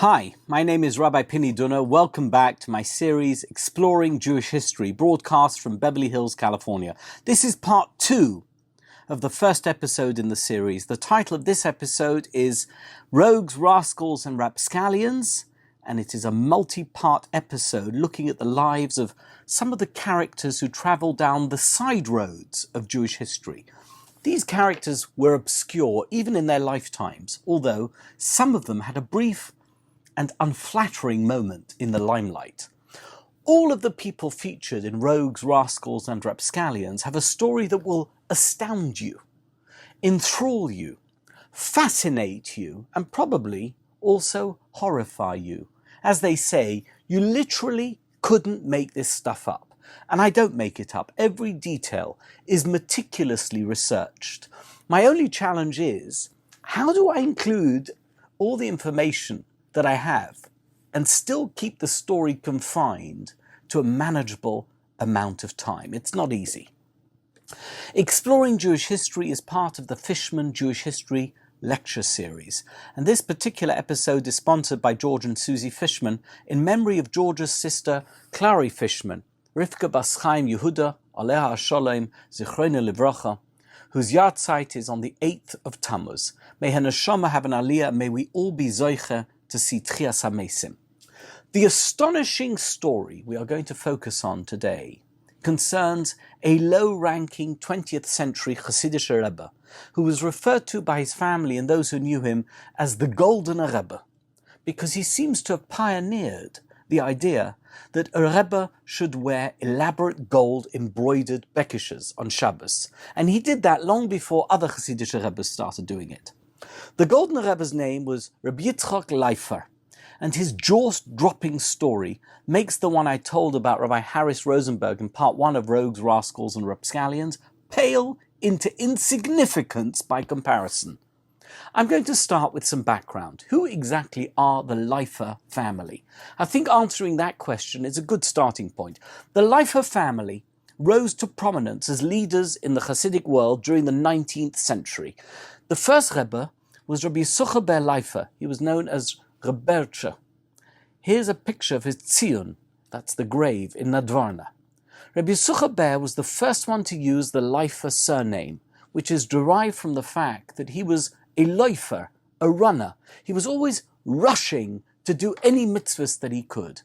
Hi, my name is Rabbi Pini Dunner. Welcome back to my series Exploring Jewish History, broadcast from Beverly Hills, California. This is part 2 of the first episode in the series. The title of this episode is Rogues, Rascals and Rapscallions, and it is a multi-part episode looking at the lives of some of the characters who travel down the side roads of Jewish history. These characters were obscure even in their lifetimes, although some of them had a brief and unflattering moment in the limelight. All of the people featured in Rogues, Rascals and Rapscallions have a story that will astound you, enthrall you, fascinate you, and probably also horrify you. As they say, you literally couldn't make this stuff up. And I don't make it up. Every detail is meticulously researched. My only challenge is, how do I include all the information that I have and still keep the story confined to a manageable amount of time? It's not easy. Exploring Jewish History is part of the Fishman Jewish History lecture series, and this particular episode is sponsored by George and Susie Fishman in memory of George's sister Clary Fishman, Rivka Bas Chaim Yehuda, Aleha Sholem, Zichrona Livracha, whose yahrzeit is on the 8th of Tammuz. May her neshama have an aliyah, may we all be zoiche to see Tchias HaMesim. The astonishing story we are going to focus on today concerns a low-ranking 20th century Hasidic Rebbe who was referred to by his family and those who knew him as the Golden Rebbe, because he seems to have pioneered the idea that a Rebbe should wear elaborate gold embroidered bekishes on Shabbos, and he did that long before other Hasidic Rebbes started doing it. The Golden Rebbe's name was Rabbi Yitzchak Leifer, and his jaw-dropping story makes the one I told about Rabbi Harris Rosenberg in part 1 of Rogues, Rascals and Rapscallions pale into insignificance by comparison. I'm going to start with some background. Who exactly are the Leifer family? I think answering that question is a good starting point. The Leifer family rose to prominence as leaders in the Hasidic world during the 19th century. The first Rebbe was Rabbi Yitzchak Leifer. He was known as Rebbercha. Here's a picture of his scion, that's the grave, in Nadvorna. Rabbi Yitzchak was the first one to use the Leifer surname, which is derived from the fact that he was a loifer, a runner. He was always rushing to do any mitzvahs that he could.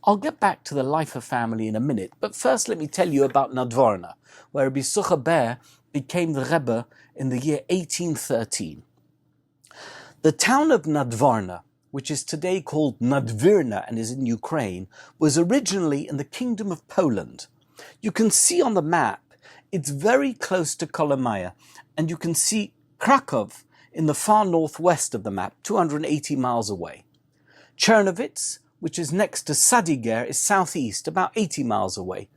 I'll get back to the Leifer family in a minute, but first let me tell you about Nadvorna, where Rabbi Yitzchak became the Rebbe in the year 1813. The town of Nadvorna, which is today called Nadvorna and is in Ukraine, was originally in the Kingdom of Poland. You can see on the map, it's very close to Kolomaya, and you can see Krakow in the far northwest of the map, 280 miles away. Czernowitz, which is next to Sadiger, is southeast, about 80 miles away.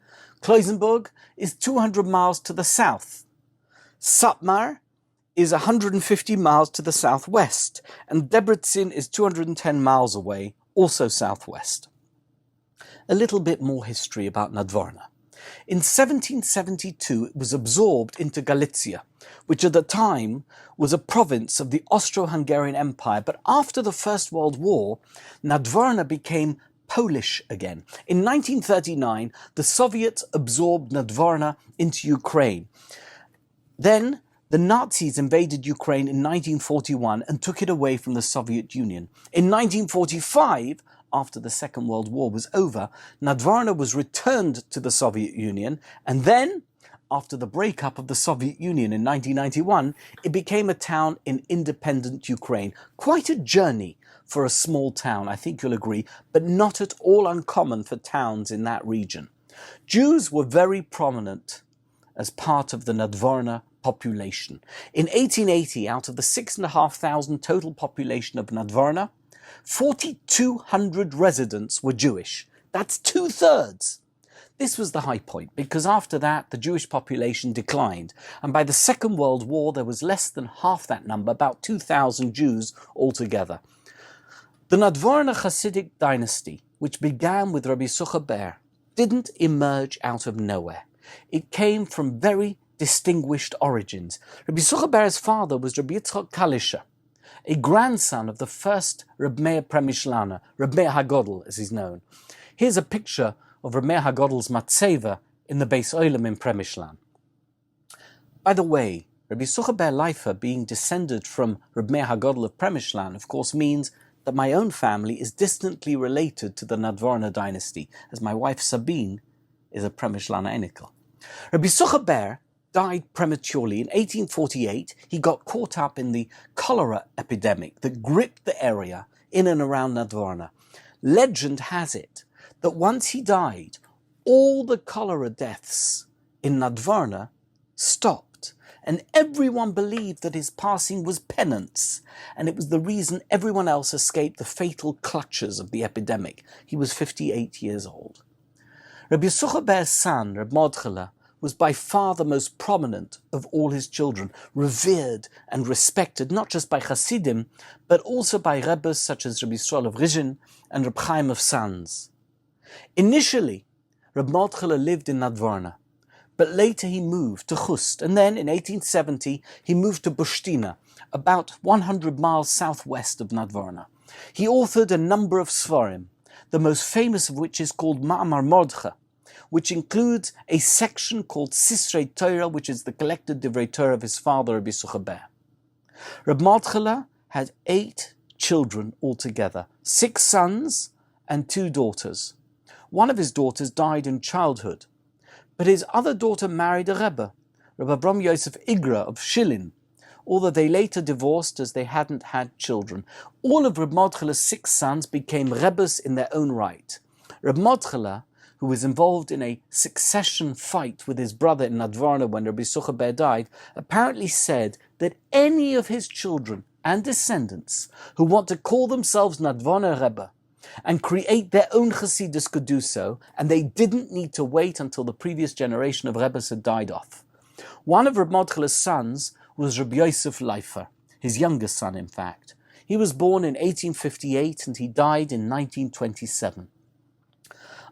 Kloisenburg is 200 miles to the south. Satmar is 150 miles to the southwest, and Debrecen is 210 miles away, also southwest. A little bit more history about Nadvorna. In 1772, it was absorbed into Galicia, which at the time was a province of the Austro-Hungarian Empire, but after the First World War, Nadvorna became Polish again. In 1939, the Soviets absorbed Nadvorna into Ukraine. Then the Nazis invaded Ukraine in 1941 and took it away from the Soviet Union. In 1945, after the Second World War was over, Nadvorna was returned to the Soviet Union, and then, after the breakup of the Soviet Union in 1991, it became a town in independent Ukraine. Quite a journey for a small town, I think you'll agree, but not at all uncommon for towns in that region. Jews were very prominent as part of the Nadvorna population. In 1880, out of the 6,500 total population of Nadvorna, 4,200 residents were Jewish. That's 2/3. This was the high point, because after that, the Jewish population declined. And by the Second World War, there was less than half that number, about 2,000 Jews altogether. The Nadvorna Hasidic dynasty, which began with Rabbi Yitzchak didn't emerge out of nowhere. It came from very distinguished origins. Rabbi Yitzchak father was Rabbi Yitzchak Kalisha, a grandson of the first Reb Meir Premishlana, Reb Meir HaGodel as he's known. Here's a picture of Reb Meir HaGodel's matzeva in the Beis Olam in Premishlan. By the way, Rabbi Yitzchak Leifer being descended from Reb Meir HaGodel of Premishlan, of course, means that my own family is distantly related to the Nadvorna dynasty, as my wife Sabine is a Premishlana Enikel. Rabbi Yitzchak died prematurely in 1848. He got caught up in the cholera epidemic that gripped the area in and around Nadvorna. Legend has it that once he died, all the cholera deaths in Nadvorna stopped, and everyone believed that his passing was penance, and it was the reason everyone else escaped the fatal clutches of the epidemic. He was 58 years old. Rabbi Yitzchak son, Reb Mordechai, was by far the most prominent of all his children, revered and respected not just by Hasidim, but also by rebbes such as Rabbi Yisrael of Rizhin and Reb Chaim of Sanz. Initially, Reb Mordechai lived in Nadvorna, but later he moved to Chust, and then in 1870 he moved to Bushtina, about 100 miles southwest of Nadvorna. He authored a number of Sfarim, the most famous of which is called Ma'amar Mordechai, which includes a section called Sisrei Torah, which is the collected Divrei Torah of his father, Rabbi Yitzchak. Reb Mordechai had 8 children altogether, 6 sons and 2 daughters. One of his daughters died in childhood, but his other daughter married a Rebbe, Rabbi Abram Yosef Igra of Shilin, although they later divorced as they hadn't had children. All of Reb Mordechai's 6 sons became Rebbes in their own right. Reb Mordechai, who was involved in a succession fight with his brother in Nadvorna when Rabbi Yitzchak died, apparently said that any of his children and descendants who want to call themselves Nadvorna Rebbe and create their own Hasidus could do so, and they didn't need to wait until the previous generation of Rebbes had died off. One of Reb Mordechai's sons was Rabbi Yosef Leifer, his youngest son in fact. He was born in 1858 and he died in 1927.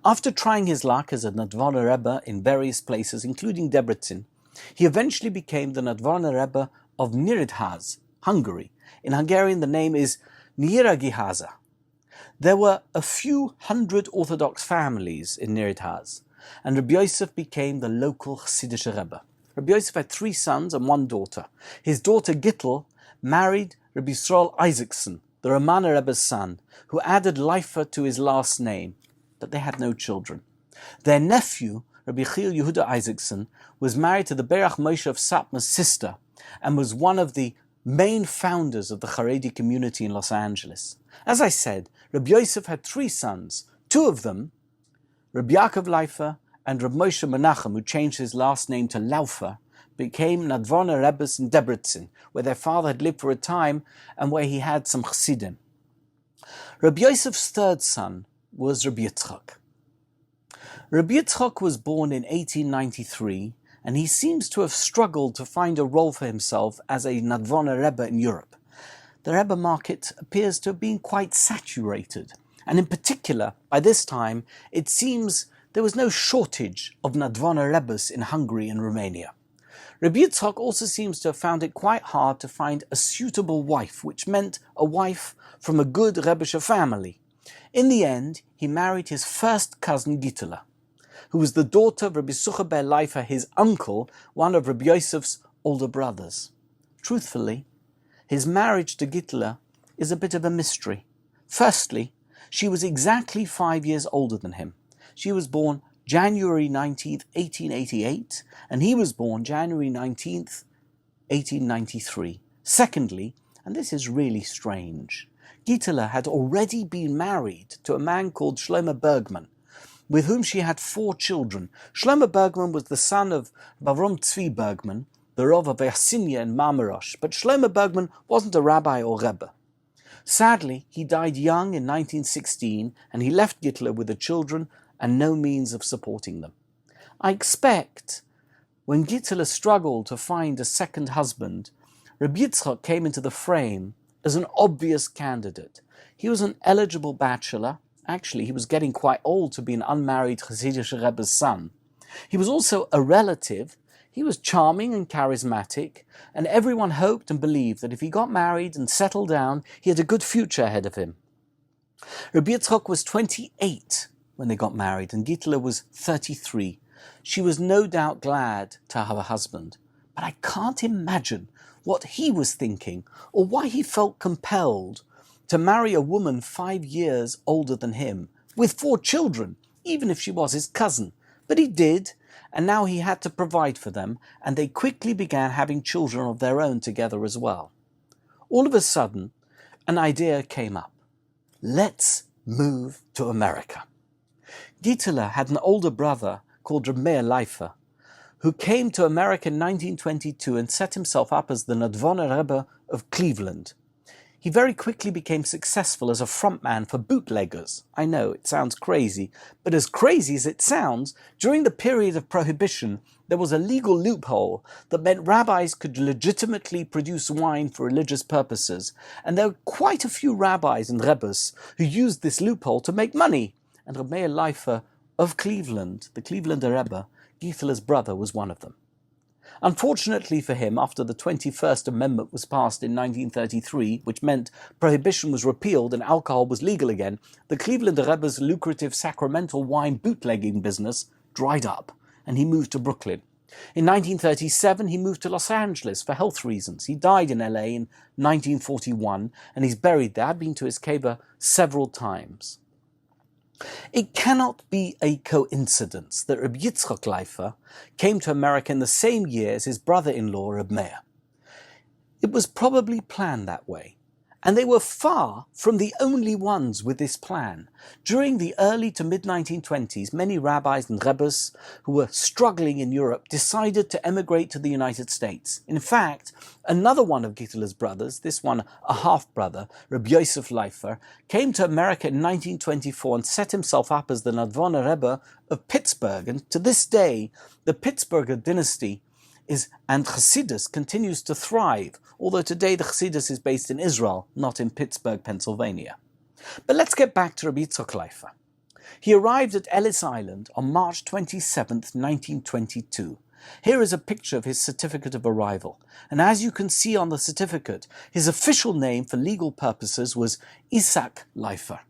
After trying his luck as a Nadvorna Rebbe in various places, including Debrecen, he eventually became the Nadvorna Rebbe of Nyíregyháza, Hungary. In Hungarian, the name is Nyíregyháza. There were a few hundred Orthodox families in Nyíregyháza, and Rabbi Yosef became the local Hasidic Rebbe. Rabbi Yosef had 3 sons and 1 daughter. His daughter Gittel married Rabbi Yisrael Isaacson, the Ramana Rebbe's son, who added Leifer to his last name, but they had no children. Their nephew, Rabbi Chil Yehuda Isaacson, was married to the Berach Moshe of Satmar's sister and was one of the main founders of the Haredi community in Los Angeles. As I said, Rabbi Yosef had 3 sons. 2 of them, Rabbi Yaakov Leifer and Rabbi Moshe Menachem, who changed his last name to Laufer, became Nadvorna Rebbes in Debrecen, where their father had lived for a time and where he had some Chassidim. Rabbi Yosef's 3rd son was Rabbi Yitzchak. Rabbi Yitzchak was born in 1893, and he seems to have struggled to find a role for himself as a Nadvorna Rebbe in Europe. The Rebbe market appears to have been quite saturated, and in particular, by this time, it seems there was no shortage of Nadvorna Rebbes in Hungary and Romania. Rabbi Yitzchak also seems to have found it quite hard to find a suitable wife, which meant a wife from a good Rebbeische family. In the end, he married his first cousin Gittel, who was the daughter of Rabbi Yitzchak Leifer, his uncle, one of Rabbi Yosef's older brothers. Truthfully, his marriage to Gittel is a bit of a mystery. Firstly, she was exactly 5 years older than him. She was born January 19th, 1888, and he was born January 19th, 1893. Secondly, and this is really strange, Gittel had already been married to a man called Shlomo Bergman, with whom she had 4 children. Shlomo Bergman was the son of Bavrom Tzvi Bergman, the Rav of Yassinia in Marmarosh, but Shlomo Bergman wasn't a rabbi or rebbe. Sadly, he died young in 1916, and he left Gittel with the children and no means of supporting them. I expect when Gittel struggled to find a second husband, Rabbi Yitzchak came into the frame as an obvious candidate. He was an eligible bachelor. Actually, he was getting quite old to be an unmarried Hasidic Rebbe's son. He was also a relative. He was charming and charismatic, and everyone hoped and believed that if he got married and settled down, he had a good future ahead of him. Rabbi Yitzchak was 28 when they got married, and Gittler was 33. She was no doubt glad to have a husband, but I can't imagine what he was thinking or why he felt compelled to marry a woman 5 years older than him, with 4 children, even if she was his cousin. But he did, and now he had to provide for them, and they quickly began having children of their own together as well. All of a sudden, an idea came up. Let's move to America. Gittler had an older brother called Rabbi Leifer, who came to America in 1922 and set himself up as the Nadvorna Rebbe of Cleveland. He very quickly became successful as a frontman for bootleggers. I know, it sounds crazy, but as crazy as it sounds, during the period of Prohibition, there was a legal loophole that meant rabbis could legitimately produce wine for religious purposes, and there were quite a few rabbis and rebbes who used this loophole to make money. And Rabbi Leifer of Cleveland, the Clevelander Rebbe, Gittler's brother, was one of them. Unfortunately for him, after the 21st Amendment was passed in 1933, which meant prohibition was repealed and alcohol was legal again, the Clevelander Rebbe's lucrative sacramental wine bootlegging business dried up, and he moved to Brooklyn. In 1937, he moved to Los Angeles for health reasons. He died in LA in 1941, and he's buried there. I've been to his kibbutz several times. It cannot be a coincidence that Rabbi Yitzchak Leifer came to America in the same year as his brother-in-law, Reb Meir. It was probably planned that way, and they were far from the only ones with this plan. During the early to mid-1920s, many rabbis and rebbes who were struggling in Europe decided to emigrate to the United States. In fact, another one of Gittler's brothers, this one a half-brother, Rabbi Yosef Leifer, came to America in 1924 and set himself up as the Nadvorna Rebbe of Pittsburgh. And to this day, the Pittsburgher dynasty and Hasidus continues to thrive, although today the Hasidus is based in Israel, not in Pittsburgh, Pennsylvania. But let's get back to Rabbi Yitzchak Leifer. He arrived at Ellis Island on March 27, 1922. Here is a picture of his certificate of arrival, and as you can see on the certificate, his official name for legal purposes was Yitzchak Leifer.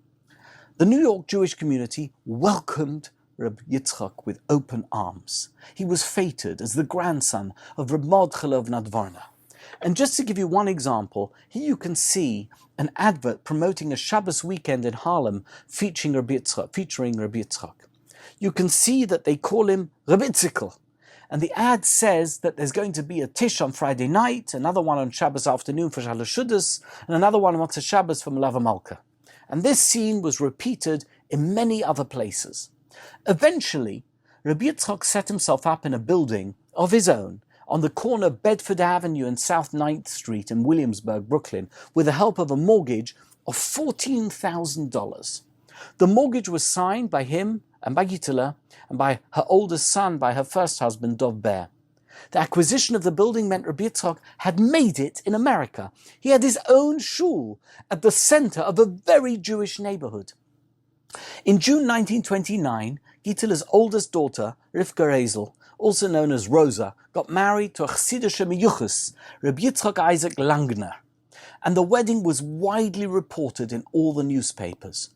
The New York Jewish community welcomed Rabbi Yitzchak with open arms. He was feted as the grandson of Reb Mordechai of Nadvorna. And just to give you one example, here you can see an advert promoting a Shabbos weekend in Harlem featuring Rabbi Yitzchak. You can see that they call him Rabbi Yitzchak. And the ad says that there's going to be a Tish on Friday night, another one on Shabbos afternoon for Shalosh Shudas, and another one on Motzei Shabbos for Melava Malka. And this scene was repeated in many other places. Eventually, Rabbi Yitzchak set himself up in a building of his own on the corner of Bedford Avenue and South 9th Street in Williamsburg, Brooklyn, with the help of a mortgage of $14,000. The mortgage was signed by him and by Gittler, and by her oldest son by her first husband, Dov Ber. The acquisition of the building meant Rabbi Yitzchak had made it in America. He had his own shul at the center of a very Jewish neighborhood. In June 1929, Gittler's oldest daughter, Rivka Reisel, also known as Rosa, got married to a Chassidische Meyuchas, Rabbi Yitzchak Isaac Langner, and the wedding was widely reported in all the newspapers.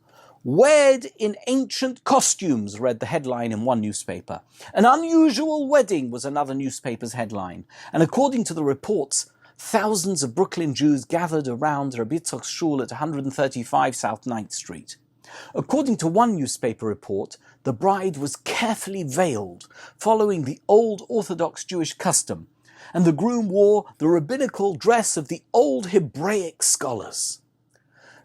"Wed in ancient costumes," read the headline in one newspaper. "An unusual wedding," was another newspaper's headline. And according to the reports, thousands of Brooklyn Jews gathered around Rabbi Yitzchak's shul at 135 South 9th Street. According to one newspaper report, the bride was carefully veiled, following the old Orthodox Jewish custom, and the groom wore the rabbinical dress of the old Hebraic scholars.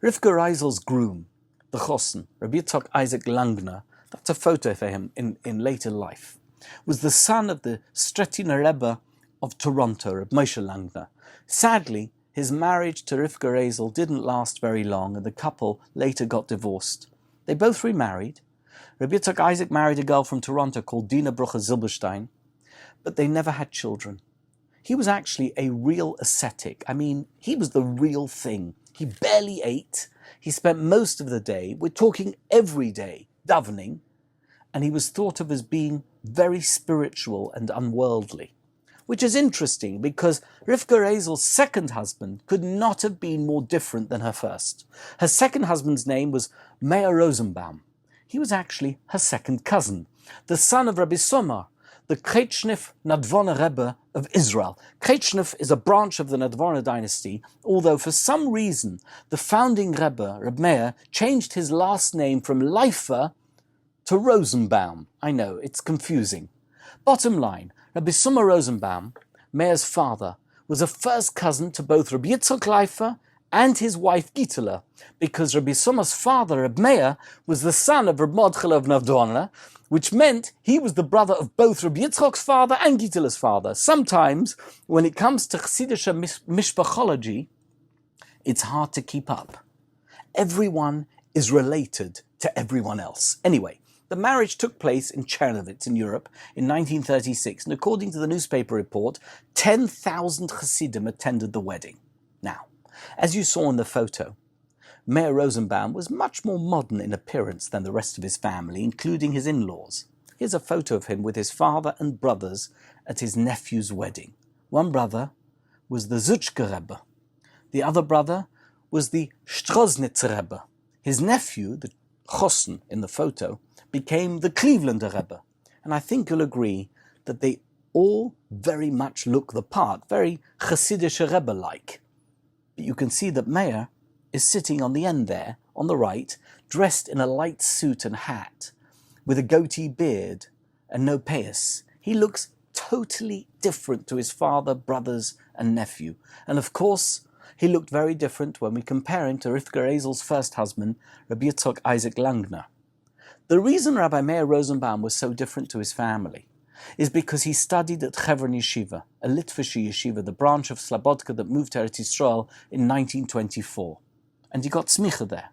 Rivka Reisel's groom, the Chosen, Rabbi Yitzchak Isaac Langner, that's a photo for him in later life, was the son of the Stretiner Rebbe of Toronto, Reb Moshe Langner. Sadly, his marriage to Rivka Reisel didn't last very long, and the couple later got divorced. They both remarried. Rabbi Yitzchak Isaac married a girl from Toronto called Dina Brucha Zilberstein, but they never had children. He was actually a real ascetic. I mean, he was the real thing. He barely ate. He spent most of the day, we're talking every day, davening, and he was thought of as being very spiritual and unworldly. which is interesting because Rivka Reisel's second husband could not have been more different than her first. Her second husband's name was Meir Rosenbaum. He was actually her second cousin, the son of Rabbi Somar, the Krechnev Nadvorna Rebbe of Israel. Krechnev is a branch of the Nadvorna dynasty, although for some reason the founding Rebbe, Reb Meir, changed his last name from Leifer to Rosenbaum. I know, it's confusing. Bottom line, Rabbi Somar Rosenbaum, Meir's father, was a first cousin to both Rabbi Yitzchak Leifer and his wife Gitela, because Rabbi Somar's father, Reb Meir, was the son of Reb Mordechai of Nadvorna, which meant he was the brother of both Rabbi Yitzchak's father and Gitela's father. Sometimes, when it comes to Chassidish mishpachology, it's hard to keep up. Everyone is related to everyone else. Anyway, the marriage took place in Czernowitz in Europe in 1936, and according to the newspaper report, 10,000 Hasidim attended the wedding. Now, as you saw in the photo, Meir Rosenbaum was much more modern in appearance than the rest of his family, including his in-laws. Here's a photo of him with his father and brothers at his nephew's wedding. One brother was the Zutschke Rebbe. The other brother was the Stroznitzer Rebbe. His nephew, the Chosn in the photo, became the Clevelander Rebbe. And I think you'll agree that they all very much look the part, very Chassidish Rebbe-like. But you can see that Meir is sitting on the end there, on the right, dressed in a light suit and hat, with a goatee beard and no payas. He looks totally different to his father, brothers and nephew. And of course, he looked very different when we compare him to Rivka Reisel's first husband, Rabbi Yitzchak Isaac Langner. The reason Rabbi Meir Rosenbaum was so different to his family is because he studied at Chevron Yeshiva, a Litvish yeshiva, the branch of Slobodka that moved to Eretz Yisrael in 1924. And he got smicha there.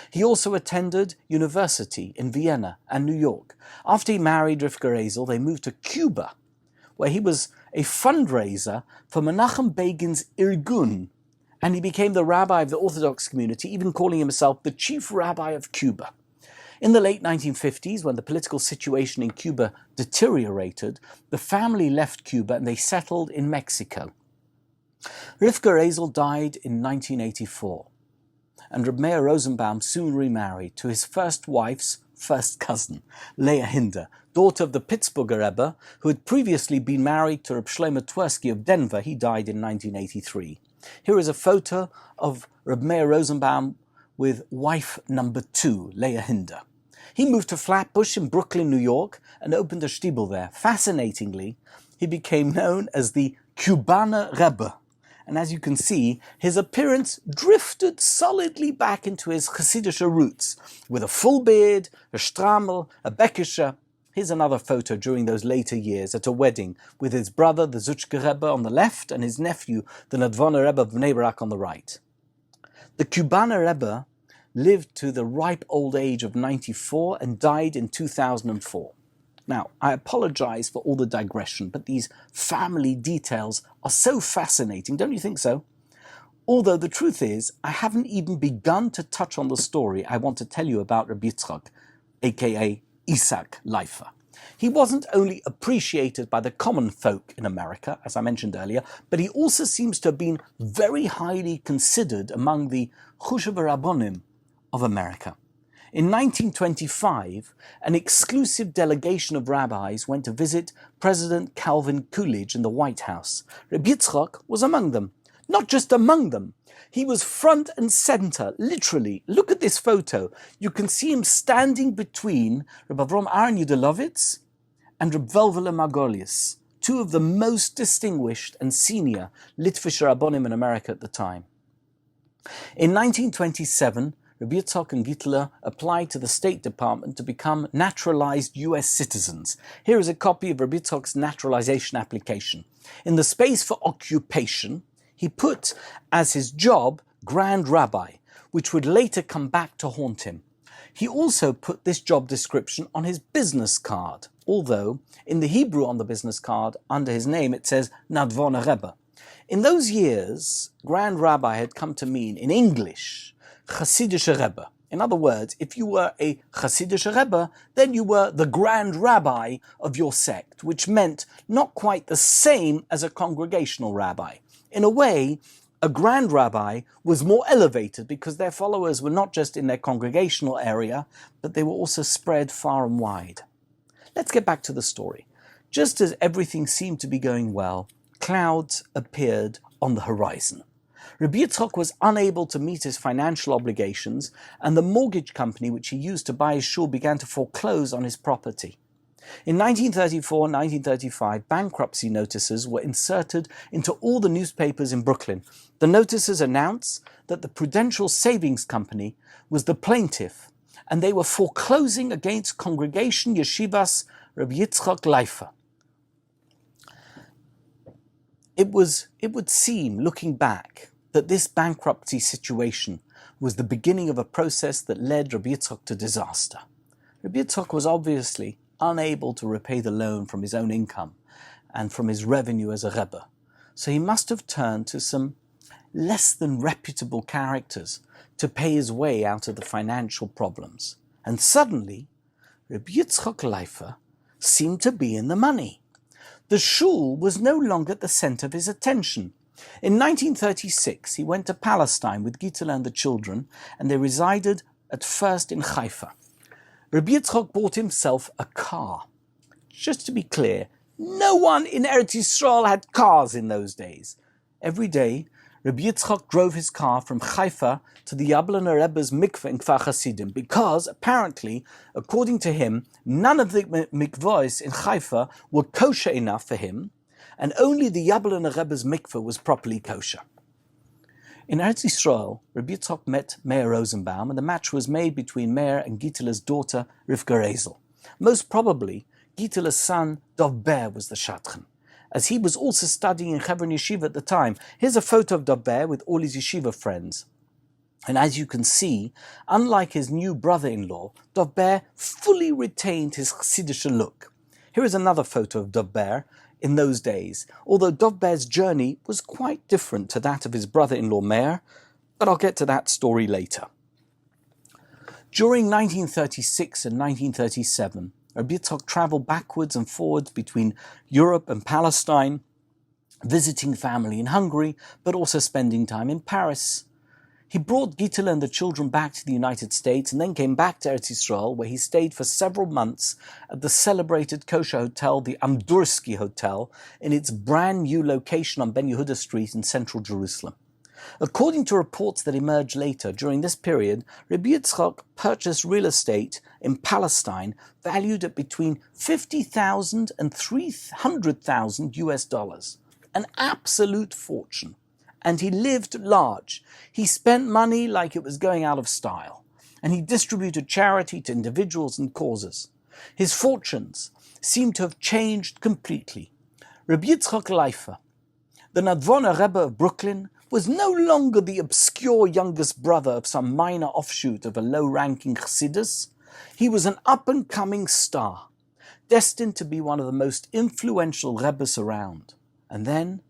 He also attended university in Vienna and New York. After he married Rivka Reisel, they moved to Cuba, where he was a fundraiser for Menachem Begin's Irgun, and he became the rabbi of the Orthodox community, even calling himself the chief rabbi of Cuba. In the late 1950s, when the political situation in Cuba deteriorated, the family left Cuba and they settled in Mexico. Rivka Reisel died in 1984, and Reb Meir Rosenbaum soon remarried to his first wife's first cousin, Leah Hinder, daughter of the Pittsburgher Rebbe, who had previously been married to Reb Shlomo Twersky of Denver. He died in 1983. Here is a photo of Reb Meir Rosenbaum with wife number 2, Leah Hinder. He moved to Flatbush in Brooklyn, New York, and opened a shtibel there. Fascinatingly, he became known as the Cubaner Rebbe. And as you can see, his appearance drifted solidly back into his Hasidic roots, with a full beard, a strammel, a bekisher. Here's another photo during those later years at a wedding, with his brother, the Zutschke Rebbe, on the left, and his nephew, the Nadvorna Rebbe of Bnei Brak, on the right. The Cubaner Rebbe lived to the ripe old age of 94 and died in 2004. Now, I apologize for all the digression, but these family details are so fascinating, don't you think so? Although the truth is, I haven't even begun to touch on the story I want to tell you about Rabbi Yitzchak, aka Yitzchak Leifer. He wasn't only appreciated by the common folk in America, as I mentioned earlier, but he also seems to have been very highly considered among the Chushav Rabbonim of America. In 1925, an exclusive delegation of rabbis went to visit President Calvin Coolidge in the White House. Rabbi Yitzchak was among them. Not just among them, he was front and center, literally. Look at this photo. You can see him standing between Rabbi Avram Aaron Yudelovitz and Reb Velvele Margolius, two of the most distinguished and senior Litvish Rabbonim in America at the time. In 1927, Rabbi Yitzchak and Gitela applied to the State Department to become naturalized U.S. citizens. Here is a copy of Rabbi Yitzchak's naturalization application. In the space for occupation, he put as his job Grand Rabbi, which would later come back to haunt him. He also put this job description on his business card, although in the Hebrew on the business card, under his name, it says Nadvorna Rebbe. In those years, Grand Rabbi had come to mean, in English, Chassidish Rebbe. In other words, if you were a Hasidic Rebbe, then you were the grand rabbi of your sect, which meant not quite the same as a congregational rabbi. In a way, a grand rabbi was more elevated because their followers were not just in their congregational area, but they were also spread far and wide. Let's get back to the story. Just as everything seemed to be going well, clouds appeared on the horizon. Rabbi Yitzchak was unable to meet his financial obligations, and the mortgage company which he used to buy his shul began to foreclose on his property. In 1934 and 1935, bankruptcy notices were inserted into all the newspapers in Brooklyn. The notices announced that the Prudential Savings Company was the plaintiff, and they were foreclosing against Congregation Yeshivas Rabbi Yitzchak Leifer. It would seem, looking back, that this bankruptcy situation was the beginning of a process that led Rabbi Yitzchak to disaster. Rabbi Yitzchak was obviously unable to repay the loan from his own income and from his revenue as a Rebbe, so he must have turned to some less than reputable characters to pay his way out of the financial problems. And suddenly, Rabbi Yitzchak Leifer seemed to be in the money. The shul was no longer at the center of his attention. In 1936, he went to Palestine with Gittel and the children, and they resided at first in Haifa. Rabbi Yitzchak bought himself a car. Just to be clear, no one in Eretz Yisrael had cars in those days. Every day, Rabbi Yitzchak drove his car from Haifa to the Yabloner Rebbe's mikveh in Kfar Hasidim because, apparently, according to him, none of the mikvahs in Haifa were kosher enough for him, and only the Yabloner Rebbe's mikveh was properly kosher. In Eretz Yisrael, Rabbi Yitzchak met Meir Rosenbaum, and the match was made between Meir and Gittel's daughter, Rivka Rezel. Most probably, Gittel's son, Dov Ber, was the shadchan, as he was also studying in Hebron Yeshiva at the time. Here's a photo of Dov Ber with all his yeshiva friends. And as you can see, unlike his new brother-in-law, Dov Ber fully retained his Chassidish look. Here is another photo of Dov Ber in those days, although Dov Ber's journey was quite different to that of his brother-in-law Meir, but I'll get to that story later. During 1936 and 1937, Rabbi Yitzchak traveled backwards and forwards between Europe and Palestine, visiting family in Hungary, but also spending time in Paris. He brought Gittel and the children back to the United States and then came back to Eretz Yisrael, where he stayed for several months at the celebrated kosher hotel, the Amdursky Hotel, in its brand new location on Ben Yehuda Street in central Jerusalem. According to reports that emerged later, during this period, Rabbi Yitzchak purchased real estate in Palestine valued at between $50,000 and $300,000 US, an absolute fortune. And he lived large. He spent money like it was going out of style, and he distributed charity to individuals and causes. His fortunes seem to have changed completely. Rabbi Yitzchak Leifer, the Nadvorna Rebbe of Brooklyn, was no longer the obscure youngest brother of some minor offshoot of a low-ranking Chassidus. He was an up-and-coming star, destined to be one of the most influential Rebbes around. And then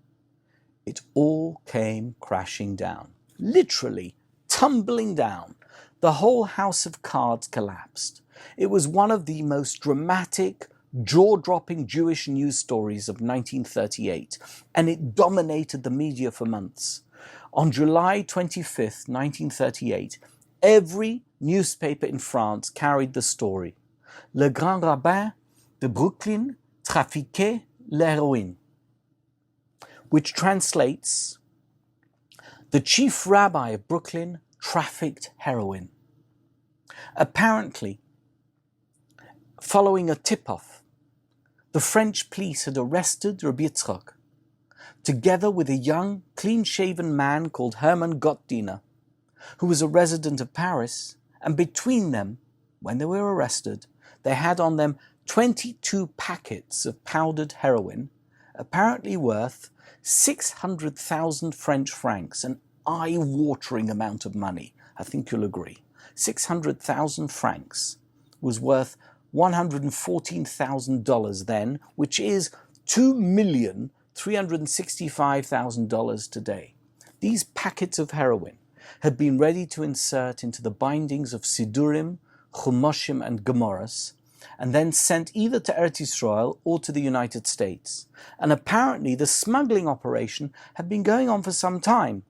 it all came crashing down, literally tumbling down. The whole house of cards collapsed. It was one of the most dramatic, jaw-dropping Jewish news stories of 1938, and it dominated the media for months. On July 25th, 1938, every newspaper in France carried the story. Le grand rabbin de Brooklyn trafiquait l'héroïne, which translates, the chief rabbi of Brooklyn trafficked heroin. Apparently, following a tip-off, the French police had arrested Rabbi Yitzchak, together with a young, clean-shaven man called Hermann Gottdiener, who was a resident of Paris, and between them, when they were arrested, they had on them 22 packets of powdered heroin, apparently worth 600,000 French francs, an eye-watering amount of money. I think you'll agree. 600,000 francs was worth $114,000 then, which is $2,365,000 today. These packets of heroin had been ready to insert into the bindings of Sidurim, Chumoshim and Gemorahs, and then sent either to Eretz Yisrael or to the United States. And apparently the smuggling operation had been going on for some time.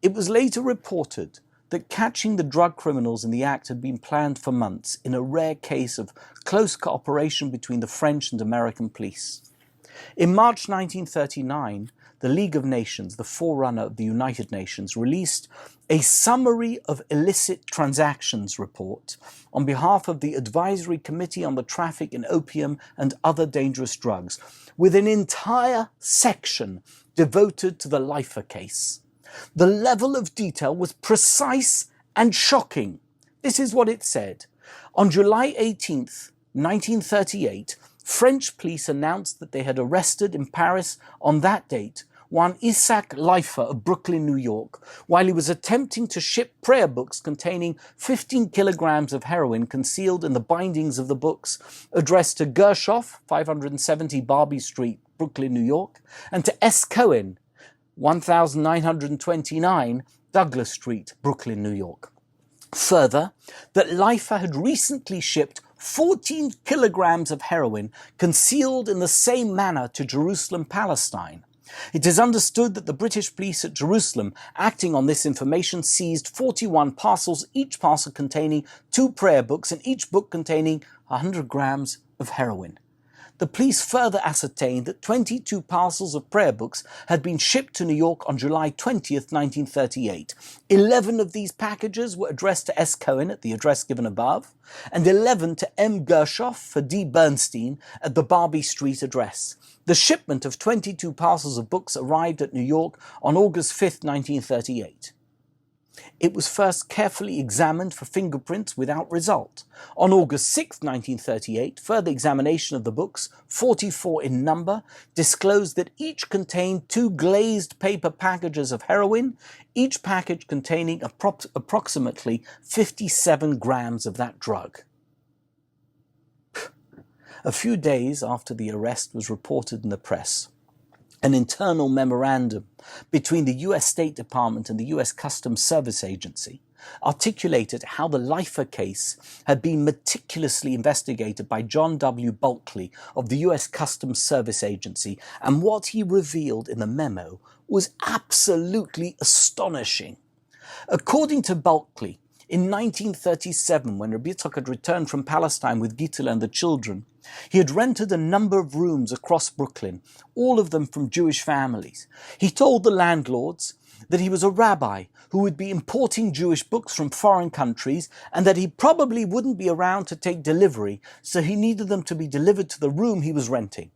It was later reported that catching the drug criminals in the act had been planned for months, in a rare case of close cooperation between the French and American police. In March 1939, the League of Nations, the forerunner of the United Nations, released a Summary of Illicit Transactions report on behalf of the Advisory Committee on the Traffic in Opium and Other Dangerous Drugs, with an entire section devoted to the Leifer case. The level of detail was precise and shocking. This is what it said. On July 18th, 1938, French police announced that they had arrested in Paris on that date one Yitzchak Leifer of Brooklyn, New York, while he was attempting to ship prayer books containing 15 kilograms of heroin concealed in the bindings of the books, addressed to Gershoff, 570 Barbie Street, Brooklyn, New York, and to S. Cohen, 1929 Douglas Street, Brooklyn, New York. Further, that Leifer had recently shipped 14 kilograms of heroin concealed in the same manner to Jerusalem, Palestine. It is understood that the British police at Jerusalem, acting on this information, seized 41 parcels, each parcel containing 2 prayer books and each book containing 100 grams of heroin. The police further ascertained that 22 parcels of prayer books had been shipped to New York on July 20th, 1938. 11 of these packages were addressed to S. Cohen at the address given above, and 11 to M. Gershoff for D. Bernstein at the Barbie Street address. The shipment of 22 parcels of books arrived at New York on August 5th, 1938. It was first carefully examined for fingerprints without result. On August 6, 1938, further examination of the books, 44 in number, disclosed that each contained 2 glazed paper packages of heroin, each package containing approximately 57 grams of that drug. A few days after the arrest was reported in the press, an internal memorandum between the U.S. State Department and the U.S. Customs Service Agency articulated how the Leifer case had been meticulously investigated by John W. Bulkley of the U.S. Customs Service Agency, and what he revealed in the memo was absolutely astonishing. According to Bulkley, in 1937, when Rabbi Yitzchak had returned from Palestine with Gittel and the children, he had rented a number of rooms across Brooklyn, all of them from Jewish families. He told the landlords that he was a rabbi who would be importing Jewish books from foreign countries and that he probably wouldn't be around to take delivery, so he needed them to be delivered to the room he was renting.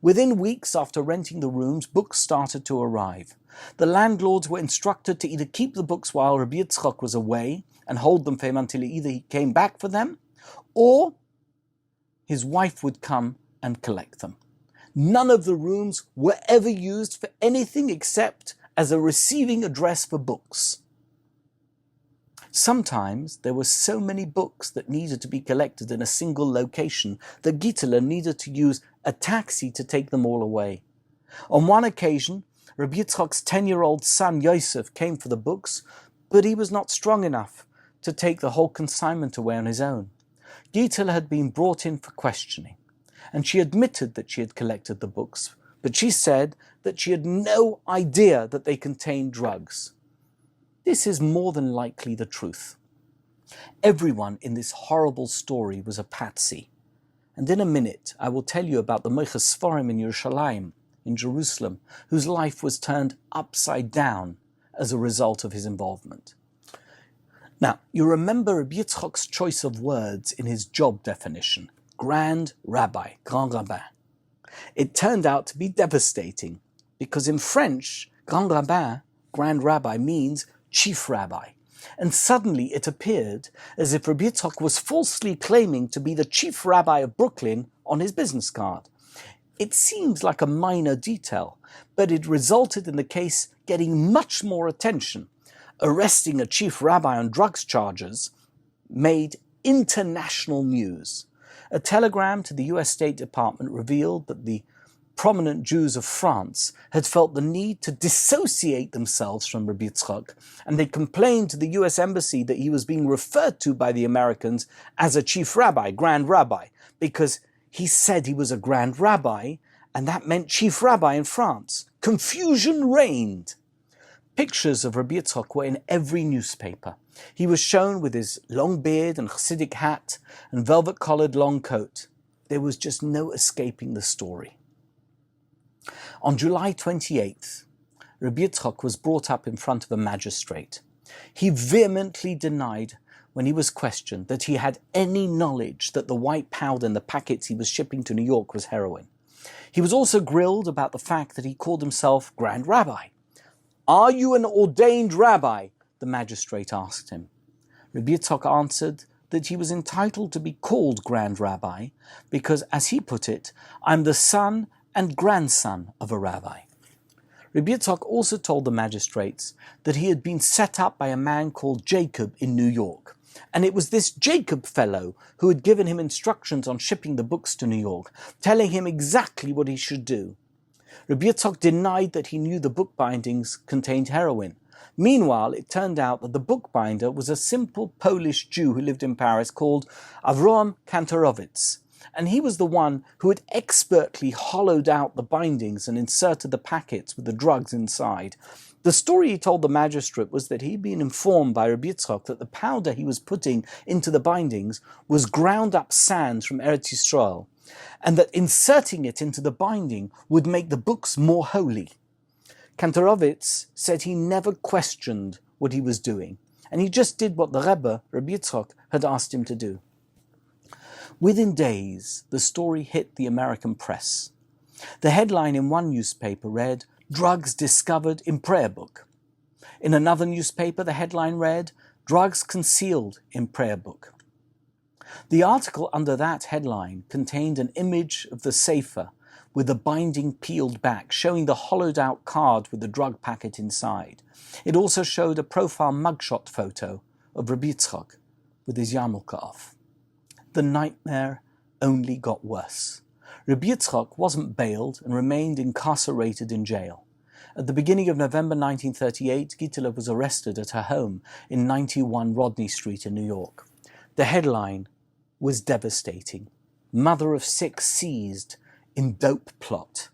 Within weeks after renting the rooms, books started to arrive. The landlords were instructed to either keep the books while Rabbi Yitzchak was away and hold them for him until either he came back for them, or his wife would come and collect them. None of the rooms were ever used for anything except as a receiving address for books. Sometimes there were so many books that needed to be collected in a single location that Gittel needed to use a taxi to take them all away. On one occasion, Rabbi Yitzchak's 10-year-old son Yosef came for the books, but he was not strong enough to take the whole consignment away on his own. Gittel had been brought in for questioning, and she admitted that she had collected the books, but she said that she had no idea that they contained drugs. This is more than likely the truth. Everyone in this horrible story was a patsy, and in a minute I will tell you about the Moiches Sforim in Yerushalayim, in Jerusalem, whose life was turned upside down as a result of his involvement. Now, you remember Rabbi Yitzchak's choice of words in his job definition, Grand Rabbi, Grand Rabbin. It turned out to be devastating, because in French, Grand Rabbin, Grand Rabbi, means chief rabbi. And suddenly it appeared as if Rabbi Yitzchak was falsely claiming to be the chief rabbi of Brooklyn on his business card. It seems like a minor detail, but it resulted in the case getting much more attention. Arresting a chief rabbi on drugs charges made international news. A telegram to the U.S. State Department revealed that the prominent Jews of France had felt the need to dissociate themselves from Rabbi Yitzchak, and they complained to the US Embassy that he was being referred to by the Americans as a chief rabbi, grand rabbi, because he said he was a grand rabbi, and that meant chief rabbi in France. Confusion reigned. Pictures of Rabbi Yitzchak were in every newspaper. He was shown with his long beard and Hasidic hat and velvet-collared long coat. There was just no escaping the story. On July 28th, Rabbi Yitzchak was brought up in front of a magistrate. He vehemently denied, when he was questioned, that he had any knowledge that the white powder in the packets he was shipping to New York was heroin. He was also grilled about the fact that he called himself Grand Rabbi. "Are you an ordained rabbi?" the magistrate asked him. Rabbi Yitzchak answered that he was entitled to be called Grand Rabbi because, as he put it, "I'm the son and grandson of a rabbi." Rabbi Yitzchak also told the magistrates that he had been set up by a man called Jacob in New York, and it was this Jacob fellow who had given him instructions on shipping the books to New York, telling him exactly what he should do. Rabbi Yitzchak denied that he knew the book bindings contained heroin. Meanwhile, it turned out that the bookbinder was a simple Polish Jew who lived in Paris called Avrohom Kantorowicz, and he was the one who had expertly hollowed out the bindings and inserted the packets with the drugs inside. The story he told the magistrate was that he'd been informed by Rabbi Yitzchak that the powder he was putting into the bindings was ground up sand from Eretz Yisrael, and that inserting it into the binding would make the books more holy. Kantorowicz said he never questioned what he was doing, and he just did what the Rebbe, Rabbi Yitzchak, had asked him to do. Within days, the story hit the American press. The headline in one newspaper read, "Drugs discovered in prayer book." In another newspaper, the headline read, "Drugs concealed in prayer book." The article under that headline contained an image of the sefer with the binding peeled back, showing the hollowed-out card with the drug packet inside. It also showed a profile mugshot photo of Rabbi Yitzchak with his yarmulke off. The nightmare only got worse. Rabbi Yitzchak wasn't bailed and remained incarcerated in jail. At the beginning of November 1938, Gitela was arrested at her home in 91 Rodney Street in New York. The headline was devastating. "Mother of 6 seized in dope plot."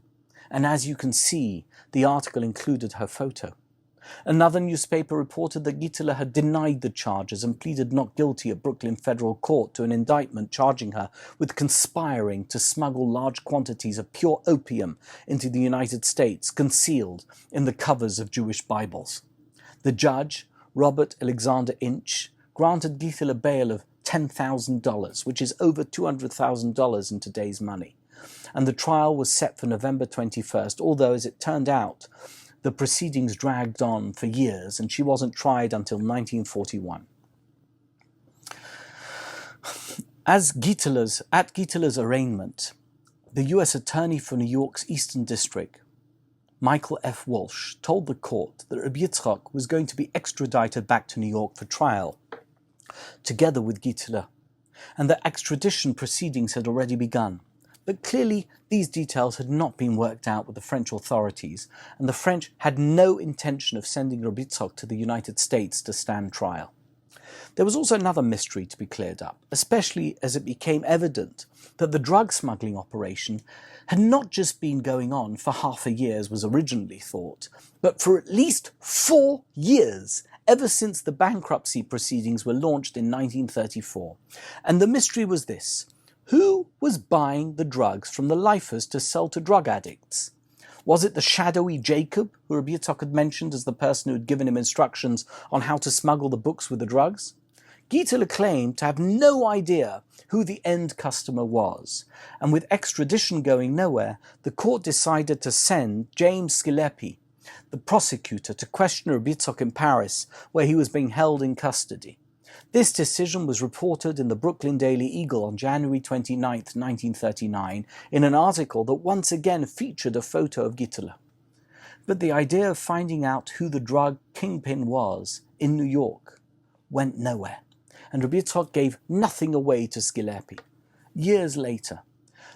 And as you can see, the article included her photo. Another newspaper reported that Gitela had denied the charges and pleaded not guilty at Brooklyn Federal Court to an indictment charging her with conspiring to smuggle large quantities of pure opium into the United States, concealed in the covers of Jewish Bibles. The judge, Robert Alexander Inch, granted Gitela bail of $10,000, which is over $200,000 in today's money. And the trial was set for November 21st, although, as it turned out, the proceedings dragged on for years and she wasn't tried until 1941. At Gitela's arraignment, the U.S. Attorney for New York's Eastern District, Michael F. Walsh, told the court that Rabbi Yitzchak was going to be extradited back to New York for trial, together with Gitela, and that extradition proceedings had already begun. But clearly, these details had not been worked out with the French authorities, and the French had no intention of sending Rabbi Yitzchak to the United States to stand trial. There was also another mystery to be cleared up, especially as it became evident that the drug smuggling operation had not just been going on for half a year, as was originally thought, but for at least 4 years, ever since the bankruptcy proceedings were launched in 1934. And the mystery was this: who was buying the drugs from the Leifers to sell to drug addicts? Was it the shadowy Jacob, who Rabbi Yitzchak had mentioned as the person who had given him instructions on how to smuggle the books with the drugs? Gitela claimed to have no idea who the end customer was, and with extradition going nowhere, the court decided to send James Skilepi, the prosecutor, to question Rabbi Yitzchak in Paris, where he was being held in custody. This decision was reported in the Brooklyn Daily Eagle on January 29, 1939, in an article that once again featured a photo of Gitela. But the idea of finding out who the drug kingpin was in New York went nowhere, and Rabbi Yitzchak gave nothing away to Skilepi. Years later,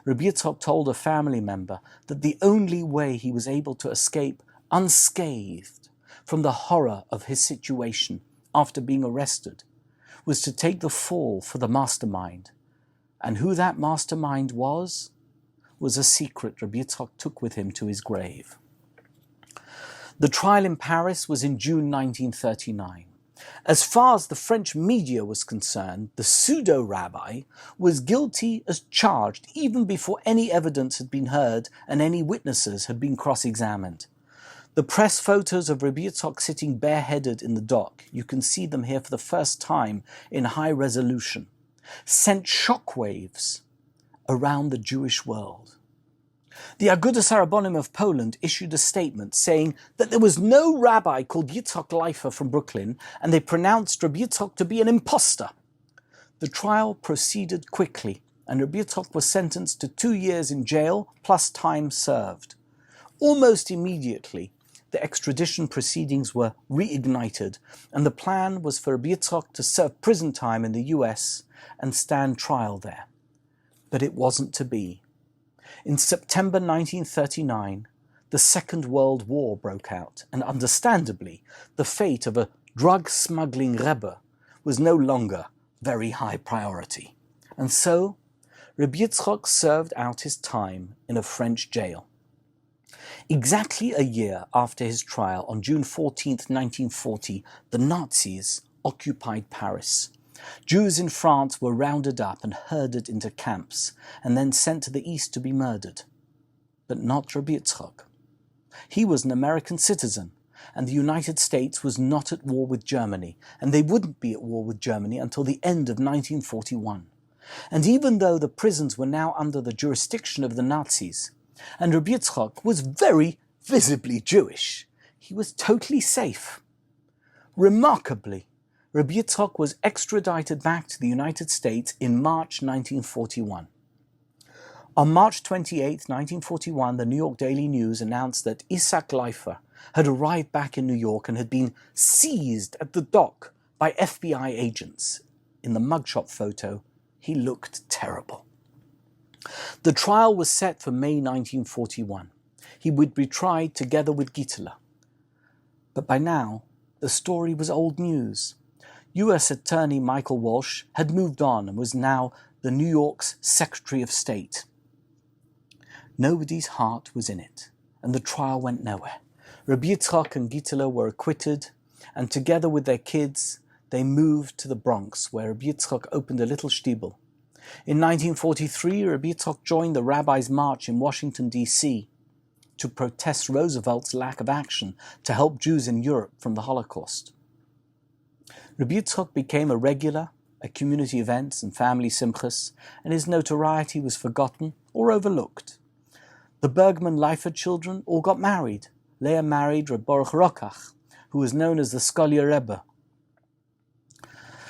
Rabbi Yitzchak told a family member that the only way he was able to escape unscathed from the horror of his situation after being arrested was to take the fall for the mastermind. And who that mastermind was a secret Rabbi Yitzchak took with him to his grave. The trial in Paris was in June 1939. As far as the French media was concerned, the pseudo-rabbi was guilty as charged even before any evidence had been heard and any witnesses had been cross-examined. The press photos of Rabbi Yitzchak sitting bareheaded in the dock, you can see them here for the first time in high resolution, sent shockwaves around the Jewish world. The Agudas Harabonim of Poland issued a statement saying that there was no rabbi called Yitzchak Leifer from Brooklyn, and they pronounced Rabbi Yitzchak to be an impostor. The trial proceeded quickly, and Rabbi Yitzchak was sentenced to 2 years in jail plus time served. Almost immediately, the extradition proceedings were reignited, and the plan was for Rabbi Yitzchak to serve prison time in the US and stand trial there. But it wasn't to be. In September 1939, the Second World War broke out, and understandably, the fate of a drug-smuggling Rebbe was no longer very high priority. And so, Rabbi Yitzchak served out his time in a French jail. Exactly a year after his trial, on June 14, 1940, the Nazis occupied Paris. Jews in France were rounded up and herded into camps and then sent to the east to be murdered. But not Rabbi Yitzchak. He was an American citizen, and the United States was not at war with Germany, and they wouldn't be at war with Germany until the end of 1941. And even though the prisons were now under the jurisdiction of the Nazis, and Rabbi Yitzchak was very visibly Jewish, he was totally safe. Remarkably, Rabbi Yitzchak was extradited back to the United States in March 1941. On March 28, 1941, the New York Daily News announced that Yitzchak Leifer had arrived back in New York and had been seized at the dock by FBI agents. In the mugshot photo, he looked terrible. The trial was set for May 1941. He would be tried together with Gittler. But by now, the story was old news. U.S. Attorney Michael Walsh had moved on and was now the New York's Secretary of State. Nobody's heart was in it, and the trial went nowhere. Rabbi Yitzchak and Gittler were acquitted, and together with their kids, they moved to the Bronx, where Rabbi Yitzchak opened a little shtibel. In 1943, Rabbi Yitzchak joined the Rabbis' March in Washington, D.C. to protest Roosevelt's lack of action to help Jews in Europe from the Holocaust. Rabbi Yitzchak became a regular at community events and family simchas, and his notoriety was forgotten or overlooked. The Bergman Leifer children all got married. Leah married Reb Baruch Rokach, who was known as the Scholar Rebbe.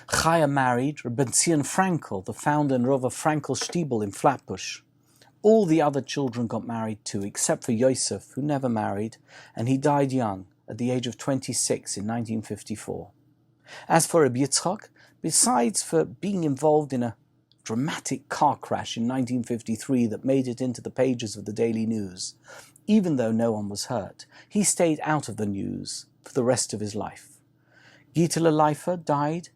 Chaya married Reb Zion Frankel, the founder and Rov of Frankel Shtibel in Flatbush. All the other children got married too, except for Yosef, who never married, and he died young, at the age of 26 in 1954. As for Rabbi Yitzchak, besides for being involved in a dramatic car crash in 1953 that made it into the pages of the Daily News, even though no one was hurt, he stayed out of the news for the rest of his life. Gittler Leifer died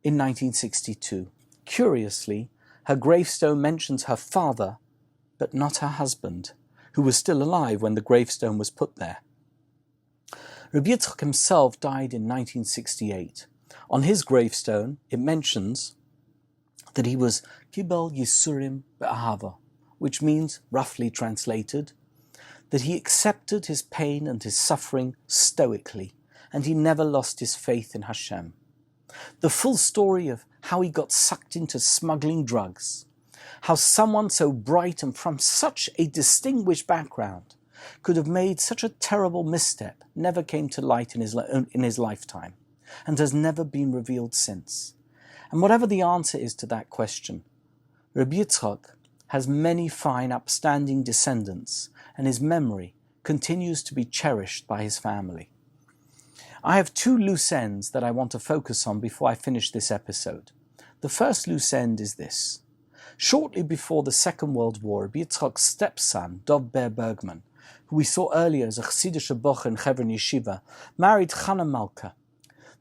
in 1962. Curiously, her gravestone mentions her father, but not her husband, who was still alive when the gravestone was put there. Rabbi Yitzchak himself died in 1968. On his gravestone, it mentions that he was Kibel Yisurim Be'ahava, which means, roughly translated, that he accepted his pain and his suffering stoically, and he never lost his faith in Hashem. The full story of how he got sucked into smuggling drugs, how someone so bright and from such a distinguished background could have made such a terrible misstep, never came to light in his lifetime, and has never been revealed since. And whatever the answer is to that question, Rabbi Yitzchak has many fine upstanding descendants, and his memory continues to be cherished by his family. I have 2 loose ends that I want to focus on before I finish this episode. The first loose end is this. Shortly before the Second World War, Rabbi Yitzchak's stepson, Dov Ber Bergman, who we saw earlier as a Chassidish bocher in Hebron Yeshiva, married Chana Malka,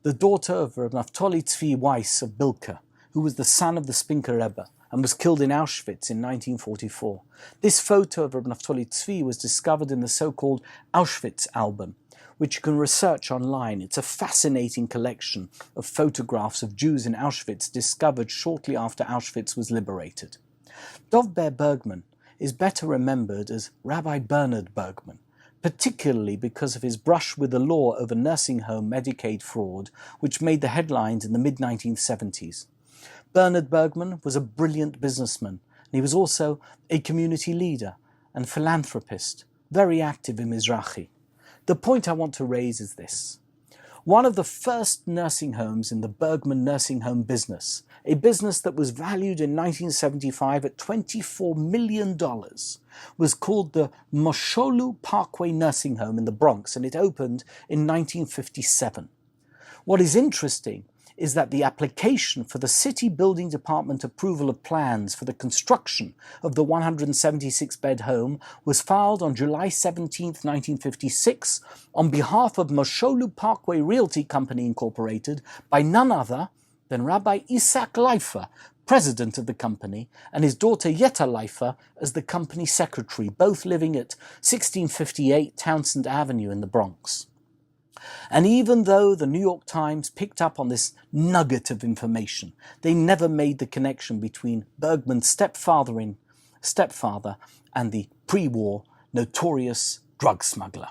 the daughter of Reb Naftali Tzvi Weiss of Bilka, who was the son of the Spinker Rebbe and was killed in Auschwitz in 1944. This photo of Reb Naftali Tzvi was discovered in the so-called Auschwitz album, which you can research online. It's a fascinating collection of photographs of Jews in Auschwitz discovered shortly after Auschwitz was liberated. Dov Ber Bergman is better remembered as Rabbi Bernard Bergman, particularly because of his brush with the law over nursing home Medicaid fraud, which made the headlines in the mid-1970s. Bernard Bergman was a brilliant businessman, and he was also a community leader and philanthropist, very active in Mizrahi. The point I want to raise is this. One of the first nursing homes in the Bergman nursing home business, a business that was valued in 1975 at $24 million, was called the Mosholu Parkway Nursing Home in the Bronx, and it opened in 1957. What is interesting is that the application for the City Building Department approval of plans for the construction of the 176-bed home was filed on July 17, 1956, on behalf of Mosholu Parkway Realty Company Incorporated by none other than Rabbi Yitzchak Leifer, president of the company, and his daughter Yetta Leifer as the company secretary, both living at 1658 Townsend Avenue in the Bronx. And even though the New York Times picked up on this nugget of information, they never made the connection between Bergman's stepfather and the pre-war notorious drug smuggler.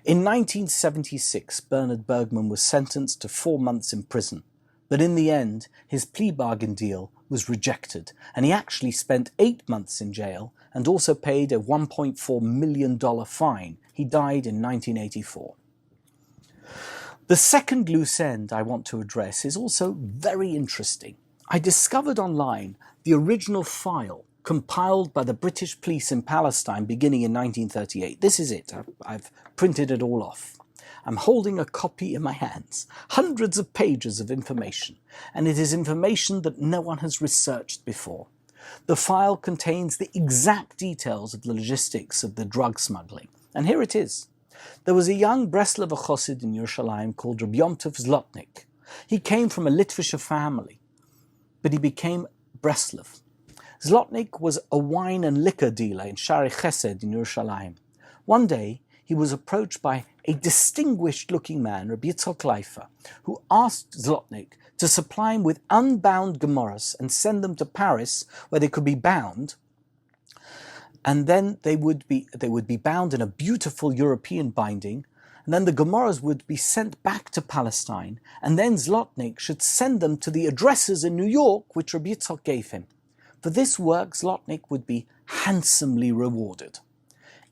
In 1976, Bernard Bergman was sentenced to 4 months in prison, but in the end, his plea bargain deal was rejected, and he actually spent 8 months in jail and also paid a $1.4 million fine. He died in 1984. The second loose end I want to address is also very interesting. I discovered online the original file compiled by the British police in Palestine beginning in 1938. This is it. I've printed it all off. I'm holding a copy in my hands. Hundreds of pages of information, and it is information that no one has researched before. The file contains the exact details of the logistics of the drug smuggling. And here it is. There was a young Breslover Chassid in Yerushalayim called Rabbi Yom Tov Zlotnik. He came from a Litvisher family, but he became Breslov. Zlotnik was a wine and liquor dealer in Shari Chesed in Yerushalayim. One day, he was approached by a distinguished-looking man, Rabbi Yitzchak Leifer, who asked Zlotnik to supply him with unbound Gemaras and send them to Paris, where they could be bound, and then they would be bound in a beautiful European binding, and then the Gemaras would be sent back to Palestine, and then Zlotnik should send them to the addresses in New York, which Rabbi Yitzchak gave him. For this work, Zlotnik would be handsomely rewarded.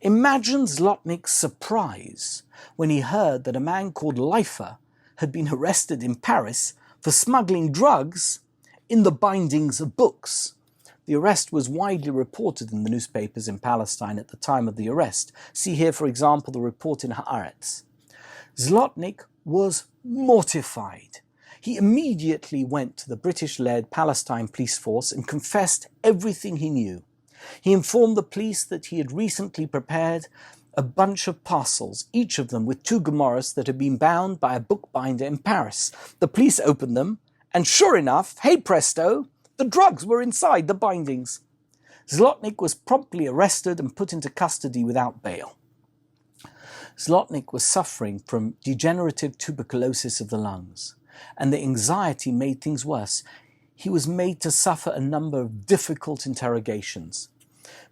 Imagine Zlotnik's surprise when he heard that a man called Leifer had been arrested in Paris for smuggling drugs in the bindings of books. The arrest was widely reported in the newspapers in Palestine at the time of the arrest. See here, for example, the report in Haaretz. Zlotnik was mortified. He immediately went to the British-led Palestine police force and confessed everything he knew. He informed the police that he had recently prepared a bunch of parcels, each of them with 2 Gemaras that had been bound by a bookbinder in Paris. The police opened them, and sure enough, hey presto, the drugs were inside the bindings. Zlotnik was promptly arrested and put into custody without bail. Zlotnik was suffering from degenerative tuberculosis of the lungs, and the anxiety made things worse. He was made to suffer a number of difficult interrogations.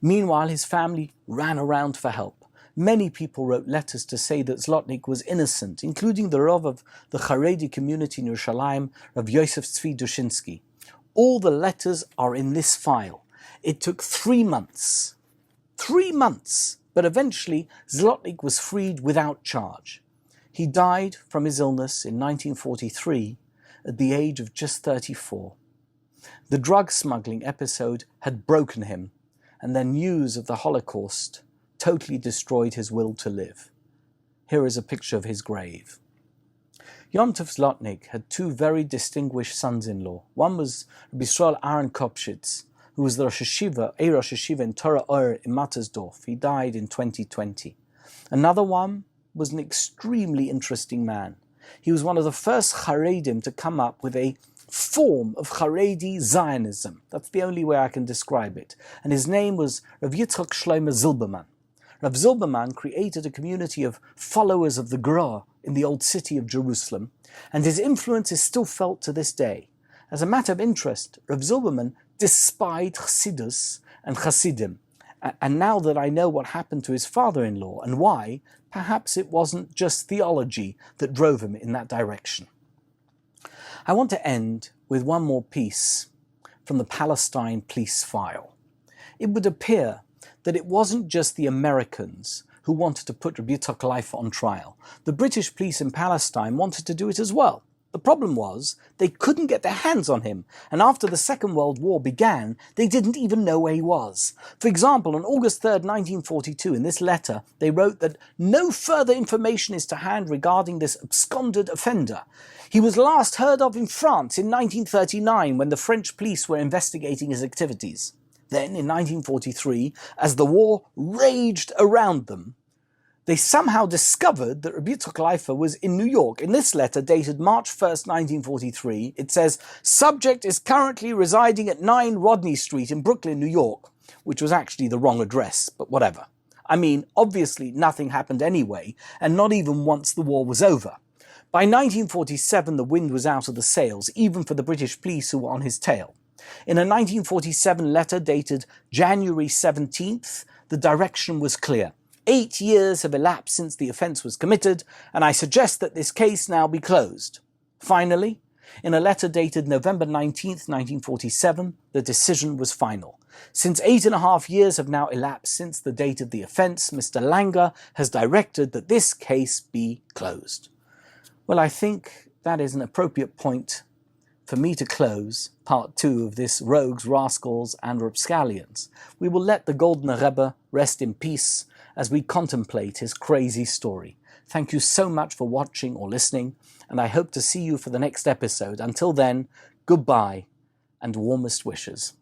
Meanwhile, his family ran around for help. Many people wrote letters to say that Zlotnik was innocent, including the Rav of the Haredi community in Yerushalayim, Rav Yosef Tzvi Dushinsky. All the letters are in this file. It took 3 months. 3 months! But eventually, Zlotnik was freed without charge. He died from his illness in 1943 at the age of just 34. The drug smuggling episode had broken him, and then news of the Holocaust totally destroyed his will to live. Here is a picture of his grave. Yom Tov Zlotnik had two very distinguished sons-in-law. One was Rabbi Yisrael Aaron Kopshitz, who was the Rosh Hashiva in Torah Or in Mattersdorf. He died in 2020. Another one was an extremely interesting man. He was one of the first Haredim to come up with a form of Haredi Zionism. That's the only way I can describe it. And his name was Rabbi Yitzchak Leifer. Rav Zilberman created a community of followers of the Gra in the old city of Jerusalem, and his influence is still felt to this day. As a matter of interest, Rav Zilberman despised Chassidus and Chassidim, and now that I know what happened to his father-in-law and why, perhaps it wasn't just theology that drove him in that direction. I want to end with one more piece from the Palestine police file. It would appear that it wasn't just the Americans who wanted to put Rabbi Yitzchak Leifer on trial. The British police in Palestine wanted to do it as well. The problem was they couldn't get their hands on him, and after the Second World War began, they didn't even know where he was. For example, on August 3rd, 1942, in this letter, they wrote that no further information is to hand regarding this absconded offender. He was last heard of in France in 1939 when the French police were investigating his activities. Then, in 1943, as the war raged around them, they somehow discovered that Rabbi Yitzchak Leifer was in New York. In this letter, dated March 1st, 1943, it says, "Subject is currently residing at 9 Rodney Street in Brooklyn, New York," which was actually the wrong address, but whatever. I mean, obviously nothing happened anyway, and not even once the war was over. By 1947, the wind was out of the sails, even for the British police who were on his tail. In a 1947 letter dated January 17th, the direction was clear. 8 years have elapsed since the offence was committed, and I suggest that this case now be closed. Finally, in a letter dated November 19th, 1947, the decision was final. Since 8.5 years have now elapsed since the date of the offence, Mr. Langer has directed that this case be closed. Well, I think that is an appropriate point for me to close part 2 of this Rogues, Rascals and Rapscallions. We will let the Golden Rebbe rest in peace as we contemplate his crazy story. Thank you so much for watching or listening, and I hope to see you for the next episode. Until then, goodbye and warmest wishes.